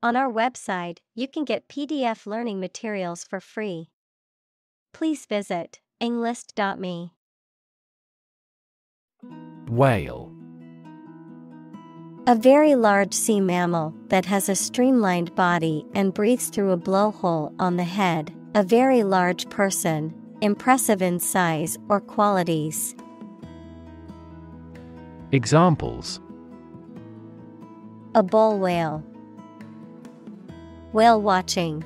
On our website, you can get PDF learning materials for free. Please visit englist.me. Whale. A very large sea mammal that has a streamlined body and breathes through a blowhole on the head. A very large person, impressive in size or qualities. Examples: A bull whale. Whale watching.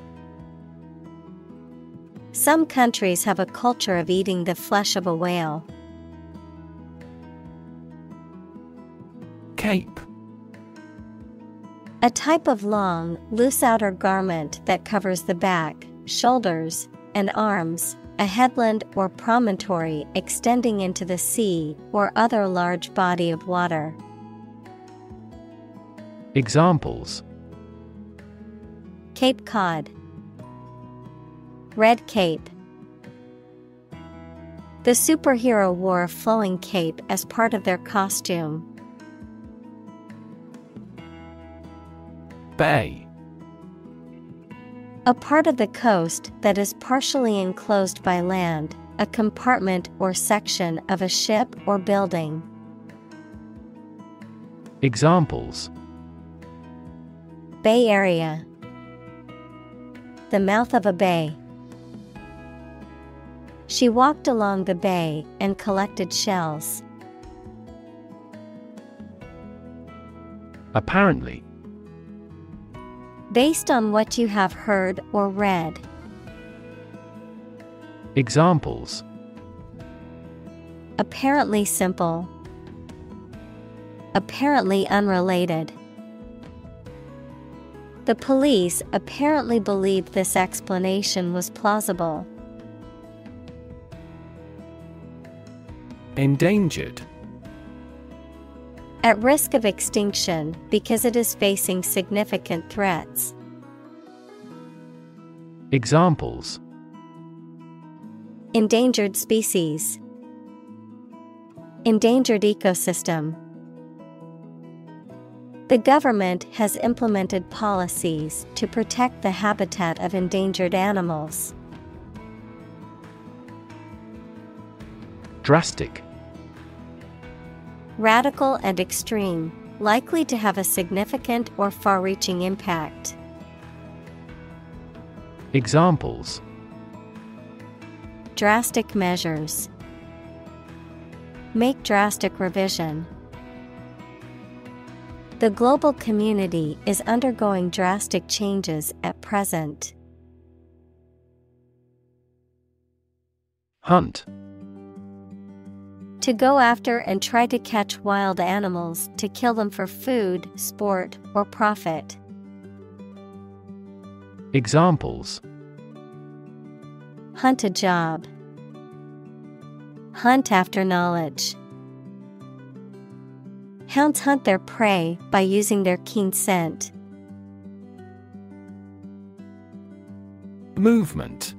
Some countries have a culture of eating the flesh of a whale. Cape. A type of long, loose outer garment that covers the back, shoulders, and arms, a headland or promontory extending into the sea or other large body of water. Examples: Cape Cod. Red cape. The superhero wore a flowing cape as part of their costume. Bay. A part of the coast that is partially enclosed by land, a compartment or section of a ship or building. Examples: Bay Area. The mouth of a bay. She walked along the bay and collected shells. Apparently. Based on what you have heard or read. Examples: Apparently simple. Apparently unrelated. The police apparently believed this explanation was plausible. Endangered. At risk of extinction because it is facing significant threats. Examples: Endangered species. Endangered ecosystem. The government has implemented policies to protect the habitat of endangered animals. Drastic. Radical and extreme, likely to have a significant or far-reaching impact. Examples: Drastic measures. Make drastic revision. The global community is undergoing drastic changes at present. Hunt. To go after and try to catch wild animals to kill them for food, sport, or profit. Examples: Hunt a job. Hunt after knowledge. Hounds hunt their prey by using their keen scent. Movement.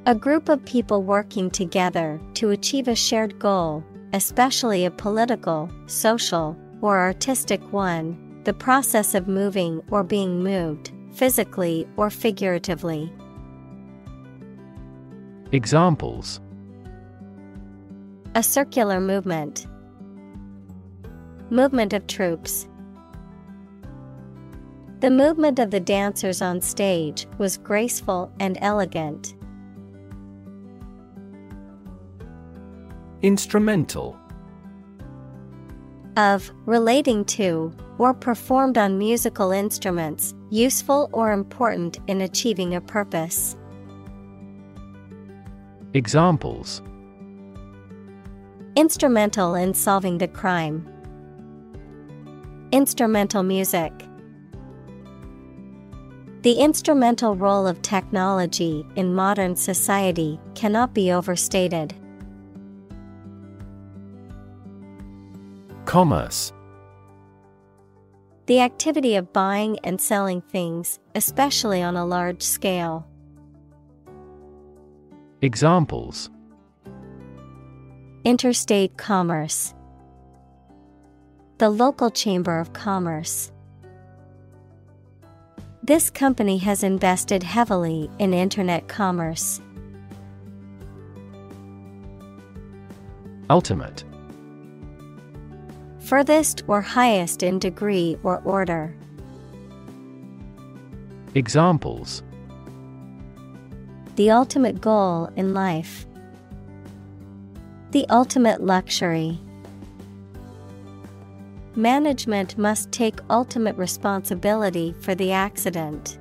A group of people working together to achieve a shared goal, especially a political, social, or artistic one, the process of moving or being moved, physically or figuratively. Examples: A circular movement. Movement of troops. The movement of the dancers on stage was graceful and elegant. Instrumental. Of, relating to, or performed on musical instruments, useful or important in achieving a purpose. Examples: Instrumental in solving the crime. Instrumental music. The instrumental role of technology in modern society cannot be overstated. Commerce. The activity of buying and selling things, especially on a large scale. Examples: Interstate commerce. The local chamber of commerce. This company has invested heavily in internet commerce. Ultimate. Furthest or highest in degree or order. Examples: The ultimate goal in life. The ultimate luxury. Management must take ultimate responsibility for the accident.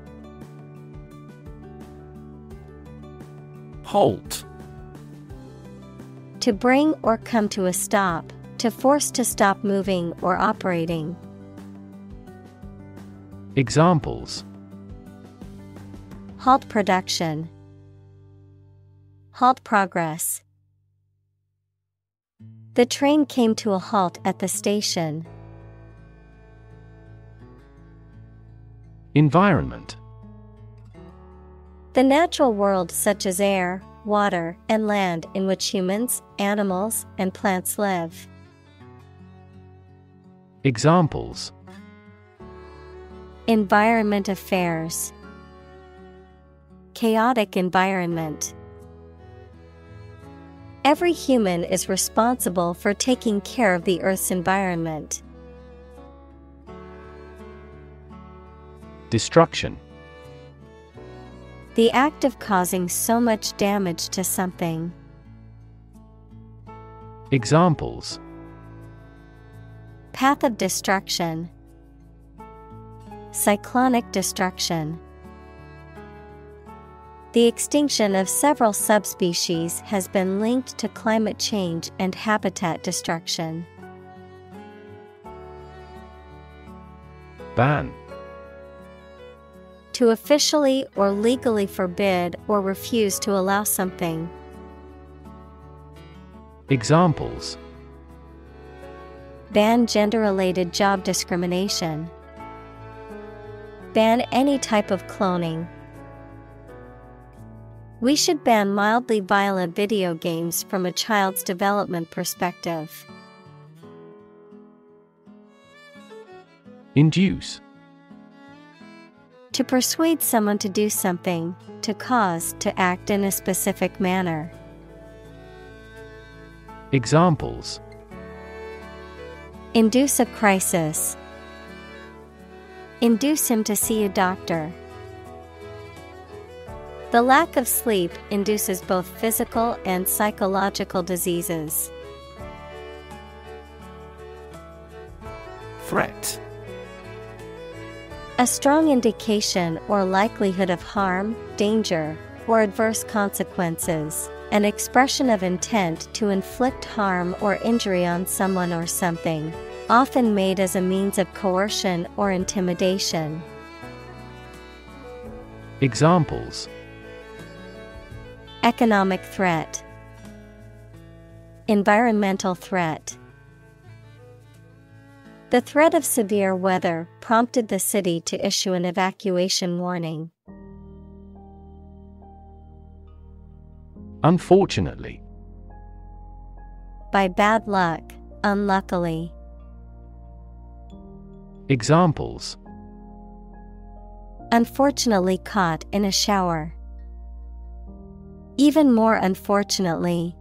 Halt. To bring or come to a stop, to force to stop moving or operating. Examples: Halt production. Halt progress. The train came to a halt at the station. Environment. The natural world such as air, water, and land in which humans, animals, and plants live. Examples: Environment affairs. Chaotic environment. Every human is responsible for taking care of the Earth's environment. Destruction. The act of causing so much damage to something. Examples: Path of destruction. Cyclonic destruction. The extinction of several subspecies has been linked to climate change and habitat destruction. Ban. To officially or legally forbid or refuse to allow something. Examples: Ban gender-related job discrimination. Ban any type of cloning. We should ban mildly violent video games from a child's development perspective. Induce. To persuade someone to do something, to cause to act in a specific manner. Examples: Induce a crisis. Induce him to see a doctor. The lack of sleep induces both physical and psychological diseases. Threat. A strong indication or likelihood of harm, danger, or adverse consequences. An expression of intent to inflict harm or injury on someone or something, often made as a means of coercion or intimidation. Examples: Economic threat. Environmental threat. The threat of severe weather prompted the city to issue an evacuation warning. Unfortunately. By bad luck, unluckily. Examples: Unfortunately caught in a shower. Even more unfortunately.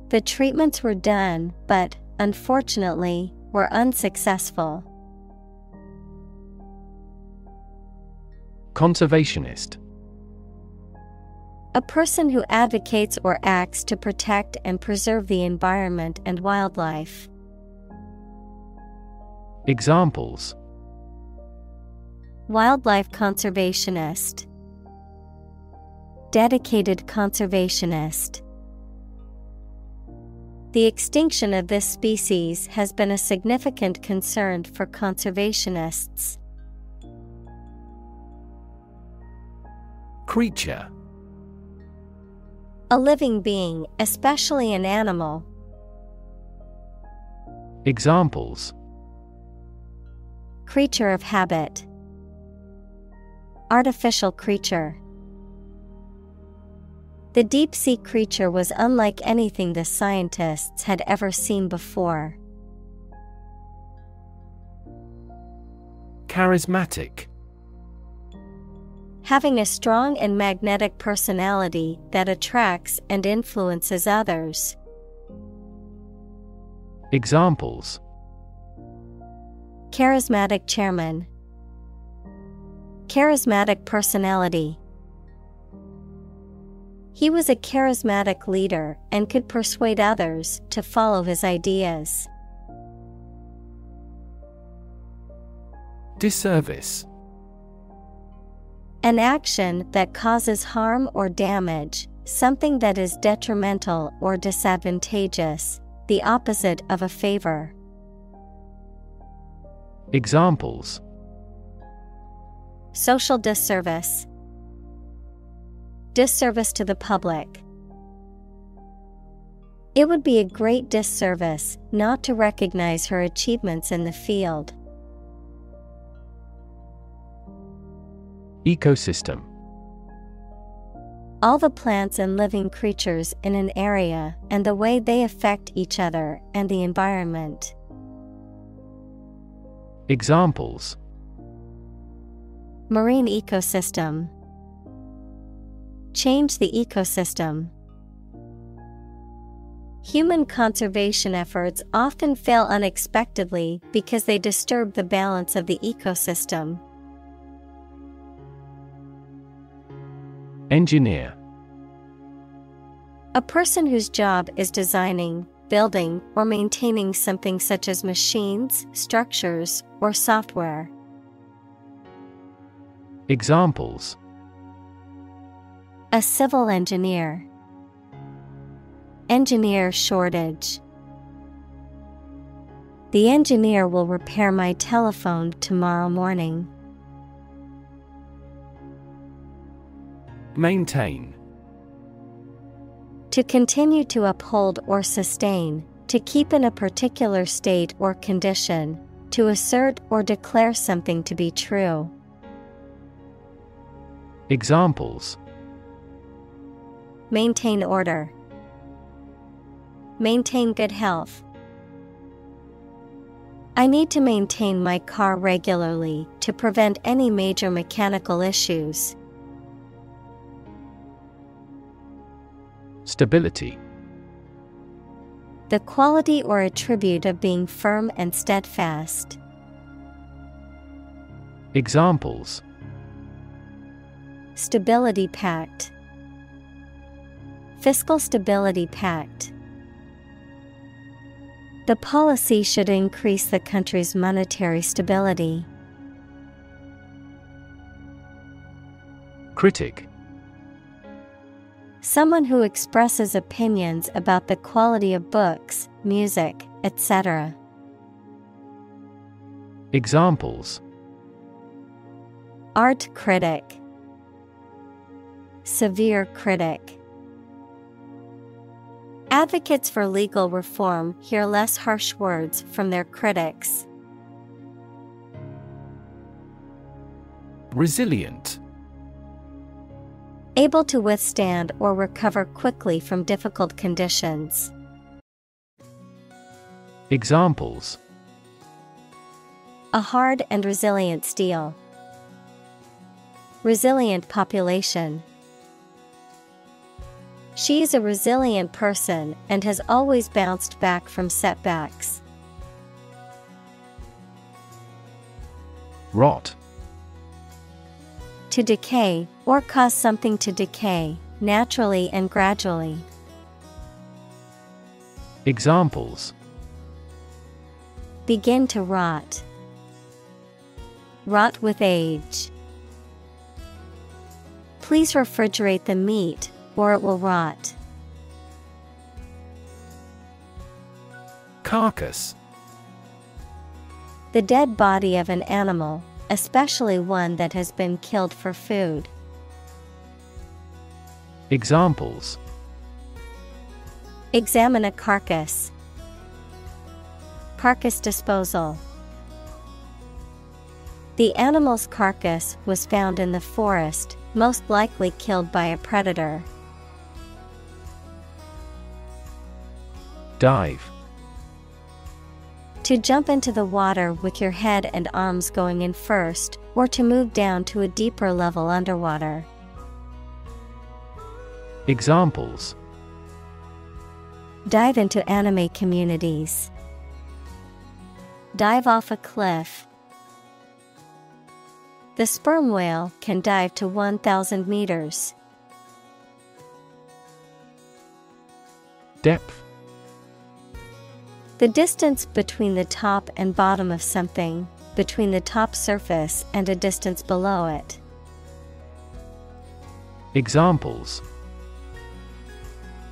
The treatments were done, but, unfortunately, were unsuccessful. Conservationist. A person who advocates or acts to protect and preserve the environment and wildlife. Examples: Wildlife conservationist. Dedicated conservationist. The extinction of this species has been a significant concern for conservationists. Creature. A living being, especially an animal. Examples: Creature of habit. Artificial creature. The deep-sea creature was unlike anything the scientists had ever seen before. Charismatic. Having a strong and magnetic personality that attracts and influences others. Examples: Charismatic chairman. Charismatic personality. He was a charismatic leader and could persuade others to follow his ideas. Disservice. An action that causes harm or damage, something that is detrimental or disadvantageous, the opposite of a favor. Examples: Social disservice. Disservice to the public. It would be a great disservice not to recognize her achievements in the field. Ecosystem. All the plants and living creatures in an area and the way they affect each other and the environment. Examples: Marine ecosystem. Change the ecosystem. Human conservation efforts often fail unexpectedly because they disturb the balance of the ecosystem. Engineer. A person whose job is designing, building, or maintaining something such as machines, structures, or software. Examples: A civil engineer. Engineer shortage. The engineer will repair my telephone tomorrow morning. Maintain. To continue to uphold or sustain, to keep in a particular state or condition, to assert or declare something to be true. Examples: Maintain order. Maintain good health. I need to maintain my car regularly to prevent any major mechanical issues. Stability. The quality or attribute of being firm and steadfast. Examples: Stability pact. Fiscal stability pact. The policy should increase the country's monetary stability. Critic. Someone who expresses opinions about the quality of books, music, etc. Examples: Art critic. Severe critic. Advocates for legal reform hear less harsh words from their critics. Resilient. Able to withstand or recover quickly from difficult conditions. Examples: A hard and resilient steel. Resilient population. She is a resilient person and has always bounced back from setbacks. Rot. To decay, or cause something to decay, naturally and gradually. Examples: Begin to rot. Rot with age. Please refrigerate the meat, or it will rot. Carcass. The dead body of an animal, especially one that has been killed for food. Examples: Examine a carcass. Carcass disposal. The animal's carcass was found in the forest, most likely killed by a predator. Dive. To jump into the water with your head and arms going in first, or to move down to a deeper level underwater. Examples: Dive into anime communities. Dive off a cliff. The sperm whale can dive to 1,000 meters. Depth. The distance between the top and bottom of something, between the top surface and a distance below it. Examples: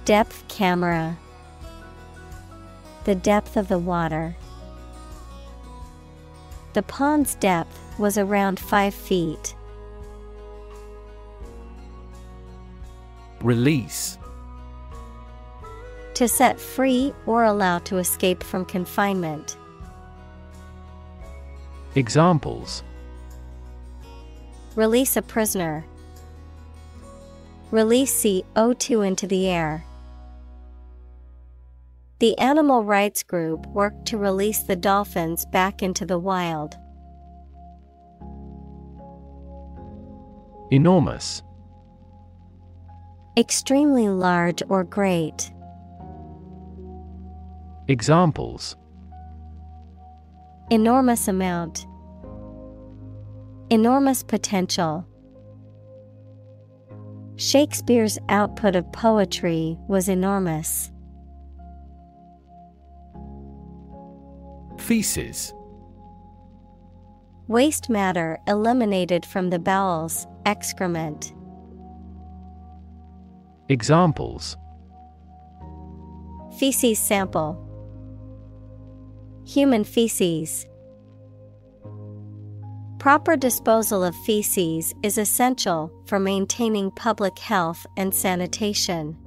Depth camera. The depth of the water. The pond's depth was around 5 feet. Release. To set free or allow to escape from confinement. Examples: Release a prisoner. Release CO2 into the air. The animal rights group worked to release the dolphins back into the wild. Enormous. Extremely large or great. Examples: Enormous amount. Enormous potential. Shakespeare's output of poetry was enormous. Feces. Waste matter eliminated from the bowels, excrement. Examples: Feces sample. Human feces. Proper disposal of feces is essential for maintaining public health and sanitation.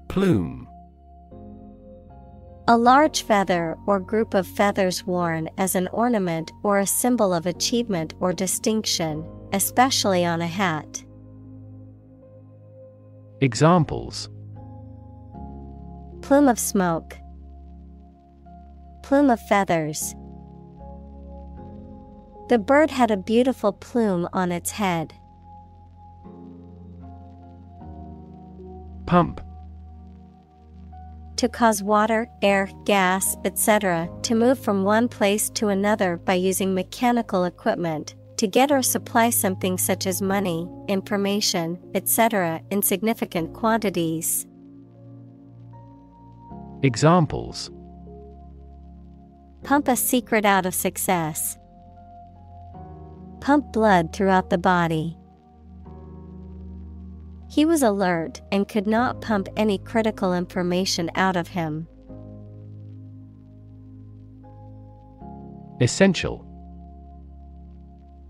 Plume. A large feather or group of feathers worn as an ornament or a symbol of achievement or distinction, especially on a hat. Examples: Plume of smoke. Plume of feathers. The bird had a beautiful plume on its head. Pump. To cause water, air, gas, etc. to move from one place to another by using mechanical equipment, to get or supply something such as money, information, etc. in significant quantities. Examples: Pump a secret out of success. Pump blood throughout the body. He was alert and could not pump any critical information out of him. Essential.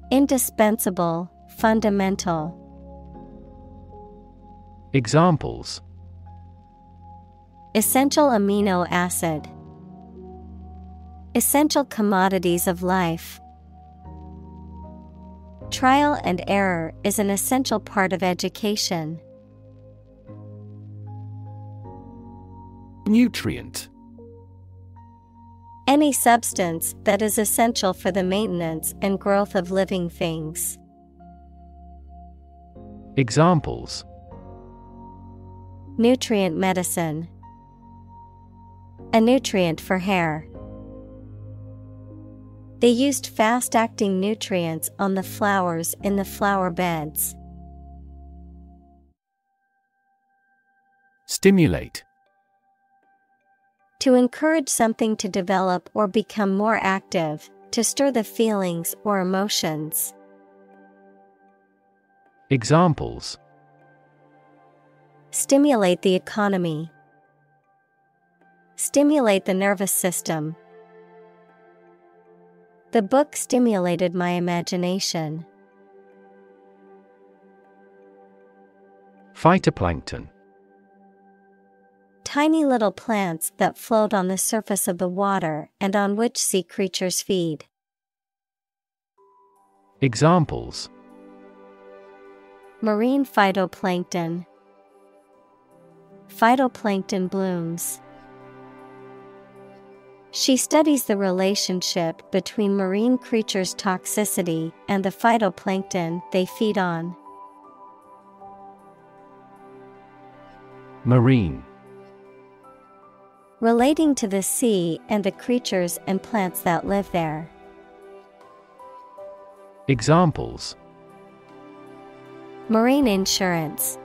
Indispensable, fundamental. Examples: Essential amino acid. Essential commodities of life. Trial and error is an essential part of education. Nutrient. Any substance that is essential for the maintenance and growth of living things. Examples: Nutrient medicine. A nutrient for hair. They used fast-acting nutrients on the flowers in the flower beds. Stimulate. To encourage something to develop or become more active, to stir the feelings or emotions. Examples: Stimulate the economy. Stimulate the nervous system. The book stimulated my imagination. Phytoplankton. Tiny little plants that float on the surface of the water and on which sea creatures feed. Examples: Marine phytoplankton. Phytoplankton blooms. She studies the relationship between marine creatures' toxicity and the phytoplankton they feed on. Marine. Relating to the sea and the creatures and plants that live there. Examples: Marine insurance.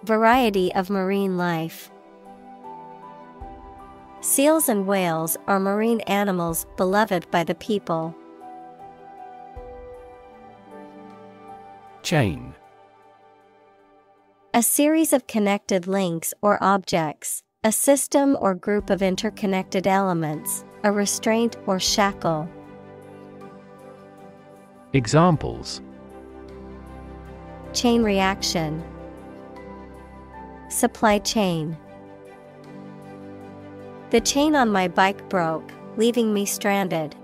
Variety of marine life. Seals and whales are marine animals beloved by the people. Chain. A series of connected links or objects, a system or group of interconnected elements, a restraint or shackle. Examples: Chain reaction. Supply chain. The chain on my bike broke, leaving me stranded.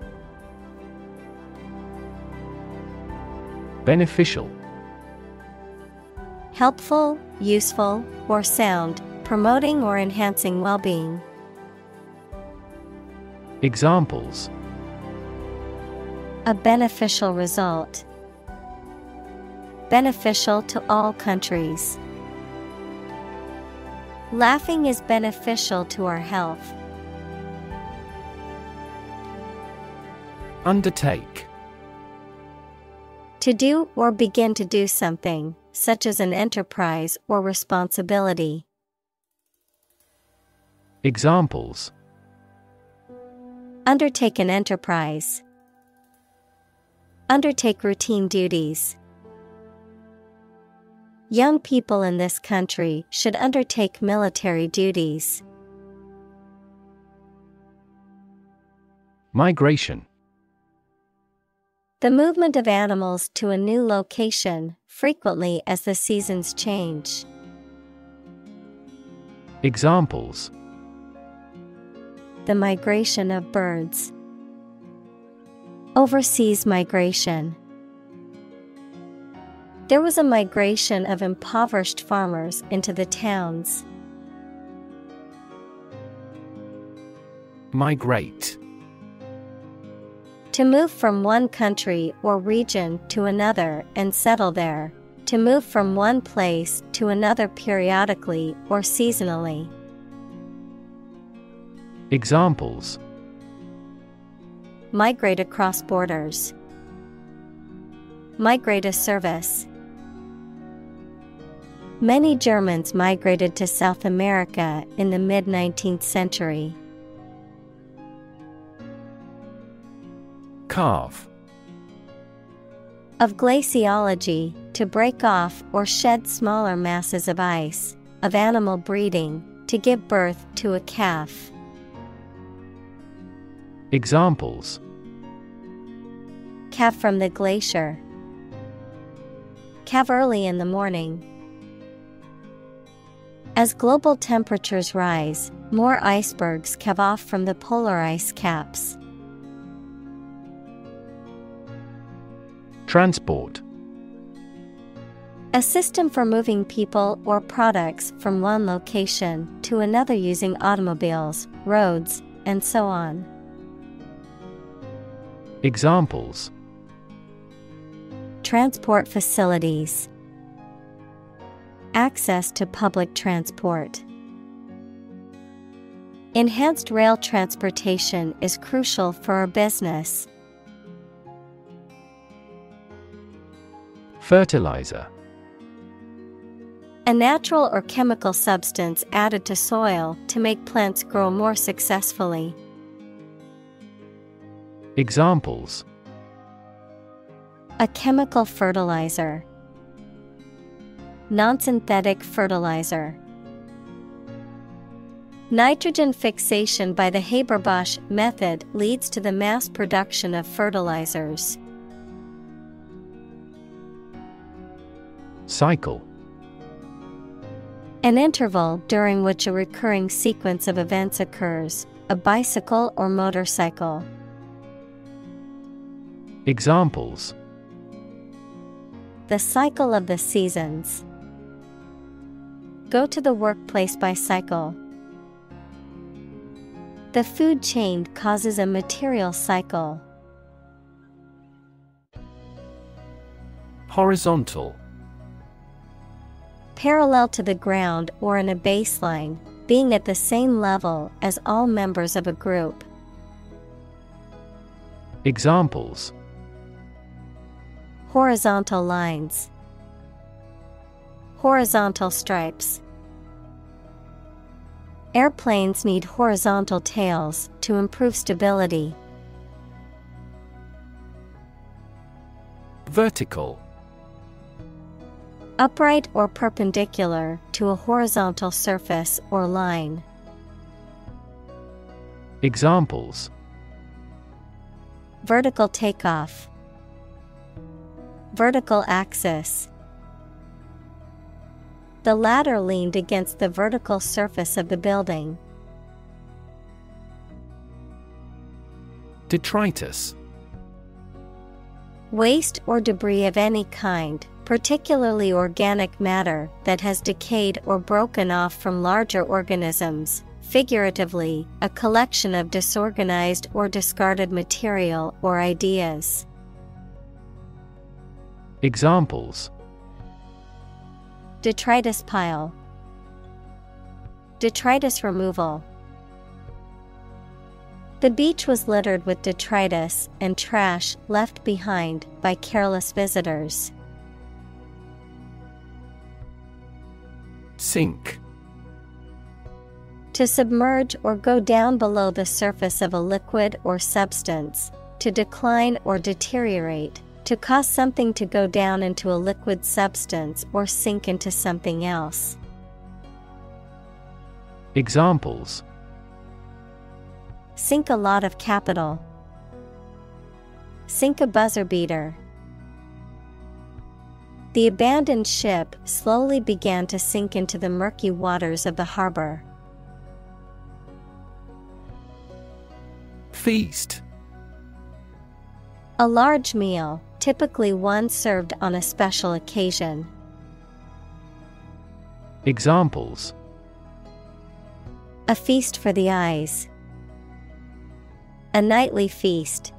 Beneficial. Helpful, useful, or sound, promoting or enhancing well-being. Examples: A beneficial result. Beneficial to all countries. Laughing is beneficial to our health. Undertake. To do or begin to do something, such as an enterprise or responsibility. Examples: Undertake an enterprise. Undertake routine duties. Young people in this country should undertake military duties. Migration. The movement of animals to a new location, frequently as the seasons change. Examples: The migration of birds. Overseas migration. There was a migration of impoverished farmers into the towns. Migrate. To move from one country or region to another and settle there. To move from one place to another periodically or seasonally. Examples: Migrate across borders. Migrate a service. Many Germans migrated to South America in the mid-19th century. Carve. Of glaciology, to break off or shed smaller masses of ice. Of animal breeding, to give birth to a calf. Examples: Calve from the glacier. Calve early in the morning. As global temperatures rise, more icebergs calve off from the polar ice caps. Transport. A system for moving people or products from one location to another using automobiles, roads, and so on. Examples: Transport facilities. Access to public transport. Enhanced rail transportation is crucial for our business. Fertilizer. A natural or chemical substance added to soil to make plants grow more successfully. Examples: A chemical fertilizer. Non-synthetic fertilizer. Nitrogen fixation by the Haber-Bosch method leads to the mass production of fertilizers. Cycle. An interval during which a recurring sequence of events occurs, a bicycle or motorcycle. Examples: The cycle of the seasons. Go to the workplace by cycle. The food chain causes a material cycle. Horizontal. Parallel to the ground or in a baseline, being at the same level as all members of a group. Examples: horizontal lines, horizontal stripes. Airplanes need horizontal tails to improve stability. Vertical. Upright or perpendicular to a horizontal surface or line. Examples: vertical takeoff, vertical axis. The ladder leaned against the vertical surface of the building. Detritus. Waste or debris of any kind, particularly organic matter that has decayed or broken off from larger organisms. Figuratively, a collection of disorganized or discarded material or ideas. Examples: detritus pile, detritus removal. The beach was littered with detritus and trash left behind by careless visitors. Sink. To submerge or go down below the surface of a liquid or substance, to decline or deteriorate, to cause something to go down into a liquid substance or sink into something else. Examples: sink a lot of capital, sink a buzzer beater. The abandoned ship slowly began to sink into the murky waters of the harbor. Feast. A large meal, typically one served on a special occasion. Examples: a feast for the eyes, a nightly feast.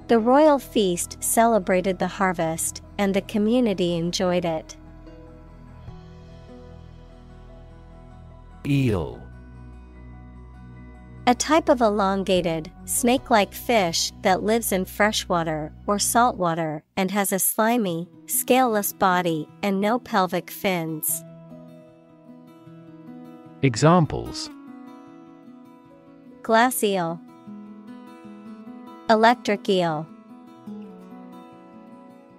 The royal feast celebrated the harvest, and the community enjoyed it. Eel. A type of elongated, snake-like fish that lives in freshwater or saltwater and has a slimy, scaleless body and no pelvic fins. Examples: glass eel, electric eel.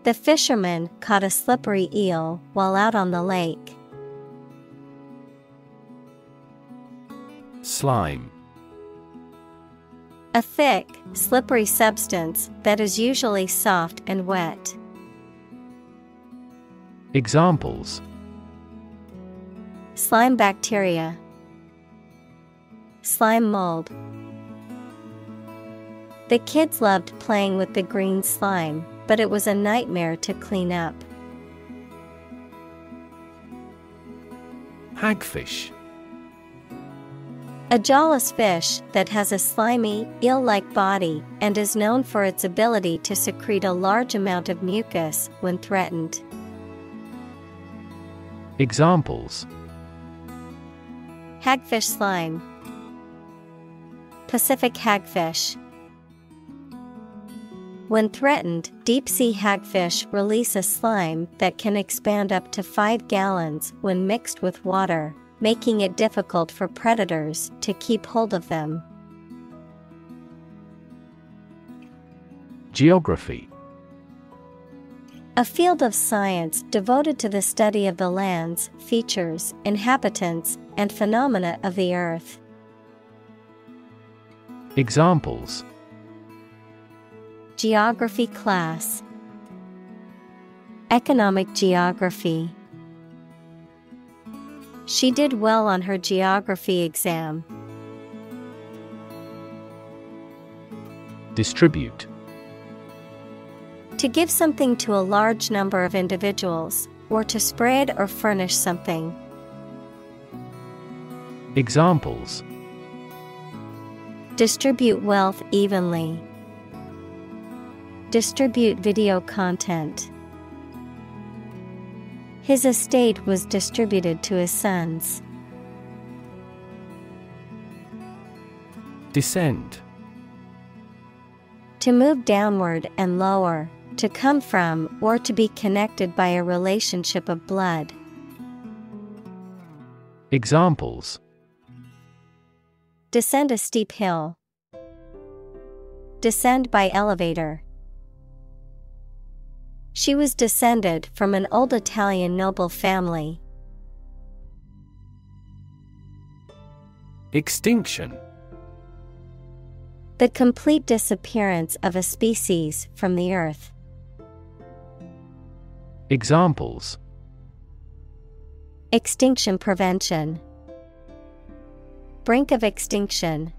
The fisherman caught a slippery eel while out on the lake. Slime. A thick, slippery substance that is usually soft and wet. Examples: slime bacteria, slime mold. The kids loved playing with the green slime, but it was a nightmare to clean up. Hagfish. A jawless fish that has a slimy, eel-like body and is known for its ability to secrete a large amount of mucus when threatened. Examples: hagfish slime, Pacific hagfish. When threatened, deep-sea hagfish release a slime that can expand up to 5 gallons when mixed with water, making it difficult for predators to keep hold of them. Geography. A field of science devoted to the study of the lands, features, inhabitants, and phenomena of the earth. Examples: geography class, economic geography. She did well on her geography exam. Distribute. To give something to a large number of individuals, or to spread or furnish something. Examples: Distribute wealth evenly. Distribute video content. His estate was distributed to his sons. Descend. To move downward and lower, to come from or to be connected by a relationship of blood. Examples: Descend a steep hill. Descend by elevator. She was descended from an old Italian noble family. Extinction. The complete disappearance of a species from the earth. Examples: Extinction prevention. Brink of extinction.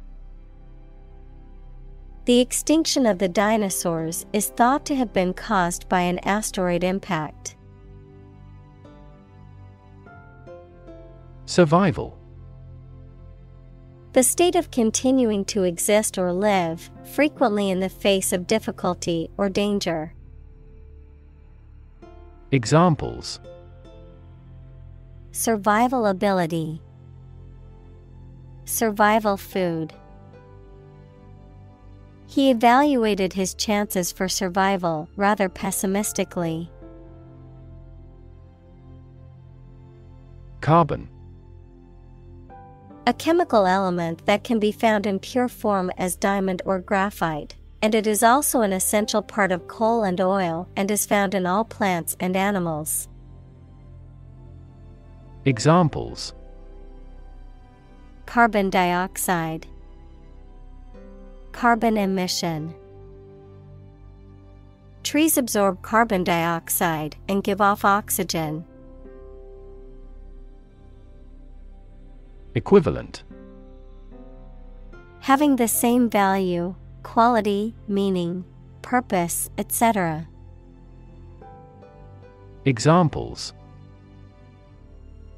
The extinction of the dinosaurs is thought to have been caused by an asteroid impact. Survival. The state of continuing to exist or live, frequently in the face of difficulty or danger. Examples: Survival ability. Survival food. He evaluated his chances for survival rather pessimistically. Carbon. A chemical element that can be found in pure form as diamond or graphite, and it is also an essential part of coal and oil and is found in all plants and animals. Examples: Carbon dioxide. Carbon emission. Trees absorb carbon dioxide and give off oxygen. Equivalent. Having the same value, quality, meaning, purpose, etc. Examples: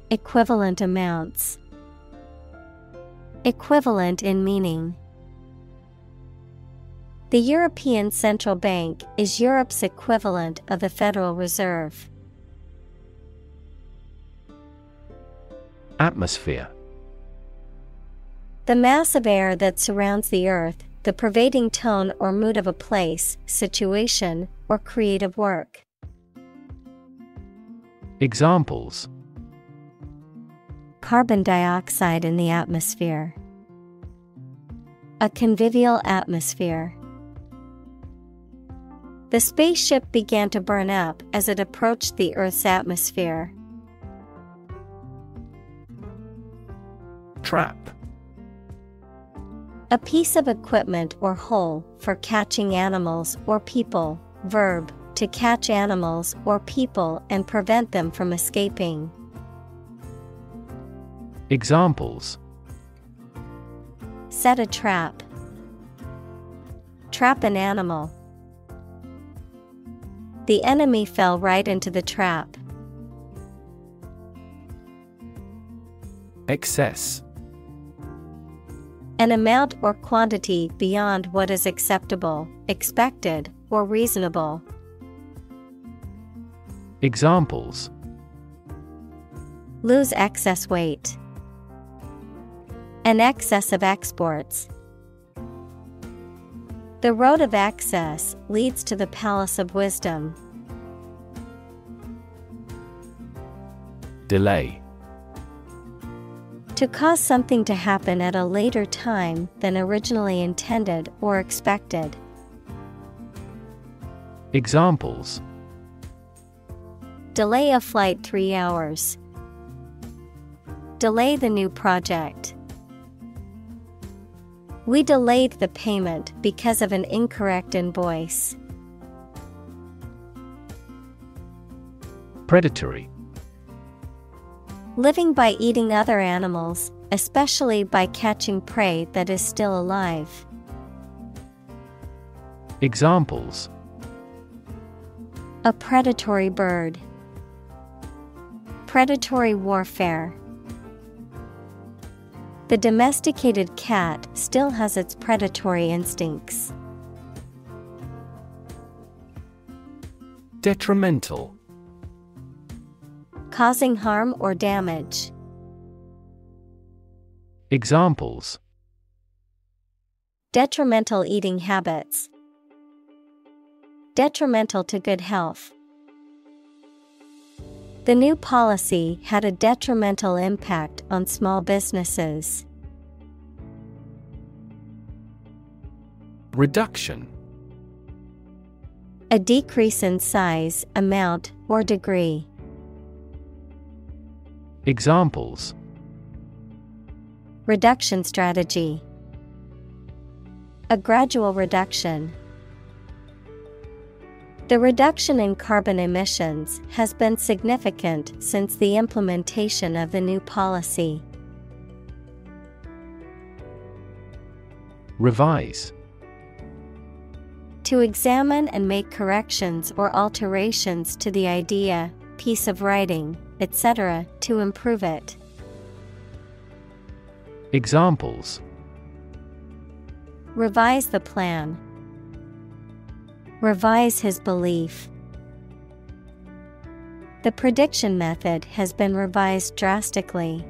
Equivalent amounts. Equivalent in meaning. The European Central Bank is Europe's equivalent of the Federal Reserve. Atmosphere. The mass of air that surrounds the earth, the pervading tone or mood of a place, situation, or creative work. Examples: Carbon dioxide in the atmosphere. A convivial atmosphere. The spaceship began to burn up as it approached the Earth's atmosphere. Trap. A piece of equipment or hole for catching animals or people. Verb, to catch animals or people and prevent them from escaping. Examples: Set a trap. Trap an animal. The enemy fell right into the trap. Excess. An amount or quantity beyond what is acceptable, expected, or reasonable. Examples: Lose excess weight. An excess of exports. The road of access leads to the palace of wisdom. Delay. To cause something to happen at a later time than originally intended or expected. Examples: Delay a flight 3 hours. Delay the new project. We delayed the payment because of an incorrect invoice. Predatory. Living by eating other animals, especially by catching prey that is still alive. Examples: A predatory bird. Predatory warfare. The domesticated cat still has its predatory instincts. Detrimental. Causing harm or damage. Examples: Detrimental eating habits. Detrimental to good health. The new policy had a detrimental impact on small businesses. Reduction. A decrease in size, amount, or degree. Examples: Reduction strategy. A gradual reduction. The reduction in carbon emissions has been significant since the implementation of the new policy. Revise. To examine and make corrections or alterations to the idea, piece of writing, etc., to improve it. Examples: Revise the plan. Revise his belief. The prediction method has been revised drastically.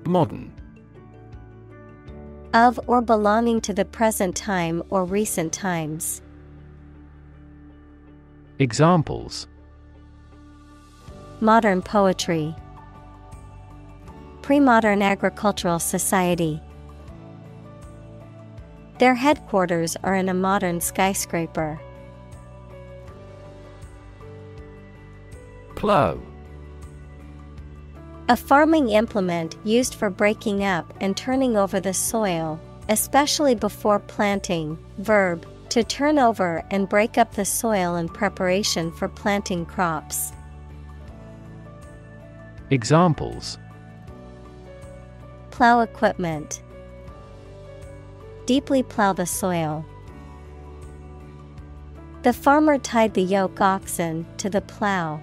Modern. Of or belonging to the present time or recent times. Examples: Modern poetry. Pre-modern agricultural society. Their headquarters are in a modern skyscraper. Plow. A farming implement used for breaking up and turning over the soil, especially before planting. Verb, to turn over and break up the soil in preparation for planting crops. Examples: Plow equipment. Deeply plow the soil. The farmer tied the yoke oxen to the plow.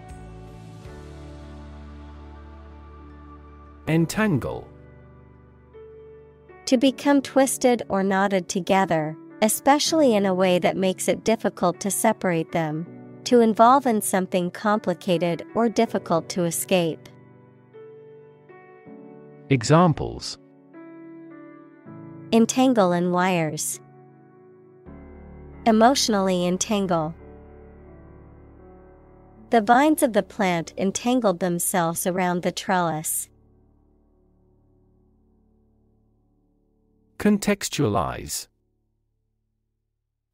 Entangle. To become twisted or knotted together, especially in a way that makes it difficult to separate them. To involve in something complicated or difficult to escape. Examples: Entangle in wires. Emotionally entangle. The vines of the plant entangled themselves around the trellis. Contextualize.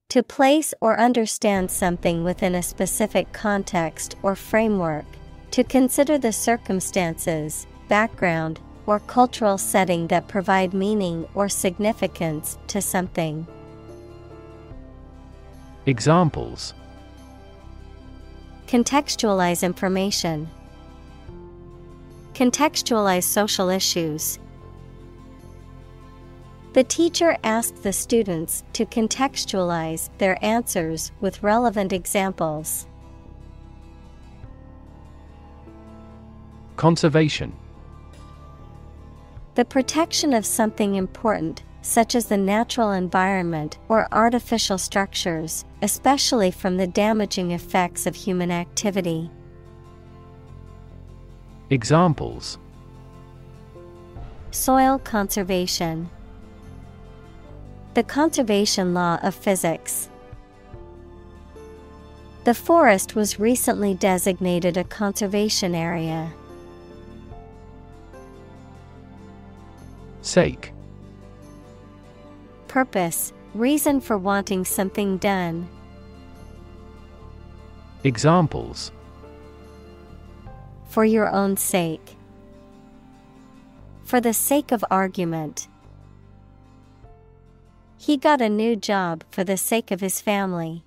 To place or understand something within a specific context or framework. To consider the circumstances, background, or cultural setting that provide meaning or significance to something. Examples: Contextualize information. Contextualize social issues. The teacher asked the students to contextualize their answers with relevant examples. Conservation. The protection of something important, such as the natural environment or artificial structures, especially from the damaging effects of human activity. Examples: Soil conservation. The conservation law of physics. The forest was recently designated a conservation area. Sake. Purpose, reason for wanting something done. Examples: For your own sake. For the sake of argument. He got a new job for the sake of his family.